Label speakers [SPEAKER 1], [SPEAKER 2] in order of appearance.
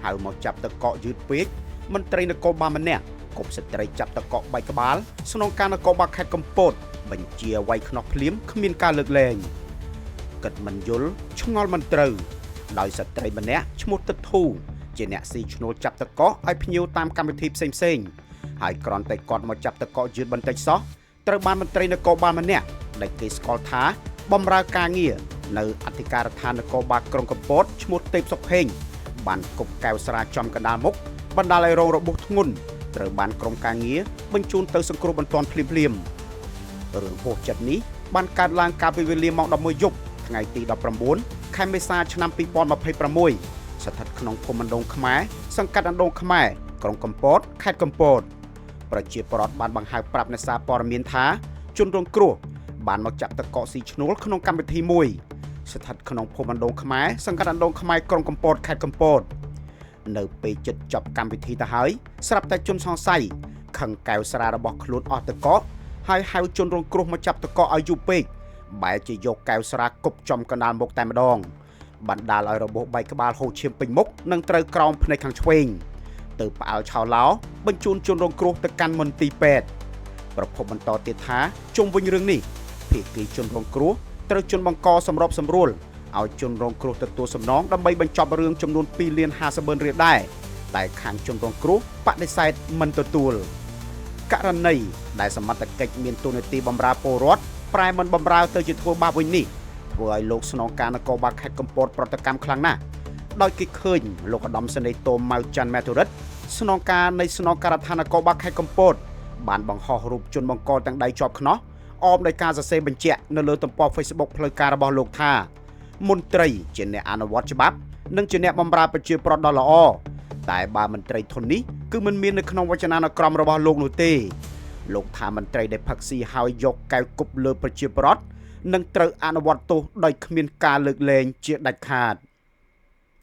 [SPEAKER 1] ហៅមកចាប់ទឹកកកយឺតពេកមន្ត្រីនគរបាលម្នាក់គប់ស្ត្រីចាប់ទឹកកក3ក្បាលស្នងការនគរបាលខេត្តកំពតបញ្ជាវាយខ្នោះភ្លាមគ្មានការលើកលែងគិតមិនយល់ឆ្ងល់មិនត្រូវដោយស្ត្រីម្នាក់ឈ្មោះទឹកធូជាអ្នកស៊ីឈ្នួលចាប់ទឹកកកឲ្យភ្ញៀវតាមកម្មវិធីផ្សេងៗហើយគ្រាន់តែគាត់មកចាប់ទឹកកកយឺតបន្តិចសោះត្រូវបានមន្ត្រីនគរបាលម្នាក់ដែលគេស្គាល់ថាបម្រើការងារនៅអធិការដ្ឋាននគរបាលក្រុងកំពតឈ្មោះទេពសុខេងបានគប់កែវស្រាចំកណ្ដាលមុខបណ្ដាលឲ្យរងរបួសធ្ងន់ត្រូវបានក្រុមការងារបញ្ជូនទៅសង្គ្រោះបន្ទាន់ភ្លាមរឿងហួសចិត្តនេះបានកើតឡើងកាលពីវេលាម៉ោង 11 យប់ថ្ងៃទី 19 ខែមេសាឆ្នាំ 2026 ស្ថិតក្នុងភូមិអណ្ដូងខ្មែរសង្កាត់អណ្ដូងខ្មែរក្រុងកំពតខេត្តកំពតប្រជាពលរដ្ឋបានបង្ហើបប្រាប់អ្នកសារព័ត៌មានថាជនរងគ្រោះបានមកចាប់ទឹកកកស៊ីឈ្នួលក្នុងកម្មវិធីមួយស្ថិតក្នុងភូមិអណ្ដូងខ្មែរសង្កាត់អណ្ដូងខ្មែរក្រុងកំពតខេត្តកំពតនៅពេលជិតចប់កម្មវិធីទៅហើយស្រាប់តែជនសង្ស័យខឹងកែវស្រារបស់ខ្លួនអស់ទឹកកកហើយហៅជនរងគ្រោះមកចាប់ទឹកកកឲ្យយូរពេកបែរជាយកកែវស្រាគប់ចំកណ្ដាលមុខតែម្ដងបណ្ដាលឲ្យរបួសបែកក្បាលហូរឈាមពេញមុខនិងត្រូវក្រោមភ្នែកខាងឆ្វេងទៅផ្អើលឆោឡោបញ្ជូនជនរងគ្រោះទៅកាន់មន្ទីរពេទ្យប្រពន្ធបន្តទៀតថាជុំវិញរឿងនេះភាគីជនរងគ្រោះត្រូវជន់បង្កសម្របសម្រួលឲ្យជនរងគ្រោះទទួលសំណងដើម្បីបញ្ចប់រឿងចំនួន2.50 លានរៀលដែរតែខាងជនរងគ្រោះបដិសេធមិនទទួលករណីដែលសមត្ថកិច្ចមានទូនាទីបម្រើពលរដ្ឋប្រែមិនបម្រើទៅជាធ្វើបាបវិញនេះធ្វើឲ្យលោកស្នងការនគរបាលខេត្តកំពតប្រតិកម្មខ្លាំងណាស់ដោយគេឃើញលោកឧត្តមសេនីយ៍តូម៉ៅច័ន្ទមេធុរិតស្នងការនៃស្នងការដ្ឋាននគរបាលខេត្តកំពតបានបង្ហោះរូបជនបង្កទាំងដៃជាប់ខ្នោះអមដោយការសរសេរបញ្ជាក់នៅលើទំព័រ Facebook ផ្លូវការរបស់លោកថាមន្ត្រីជាអ្នកអនុវត្តច្បាប់និងជាអ្នកបម្រើប្រជាពលរដ្ឋដ៏ល្អតែបើមន្ត្រីធននេះគឺមិនមាននៅក្នុងវចនានុក្រមរបស់លោកនោះទេលោកថាមន្ត្រីដែលផឹកស៊ីហើយយកកែវគប់លើប្រជាពលរដ្ឋនឹងត្រូវអនុវត្តទោសដោយគ្មានការលើកលែងជាដាច់ខាត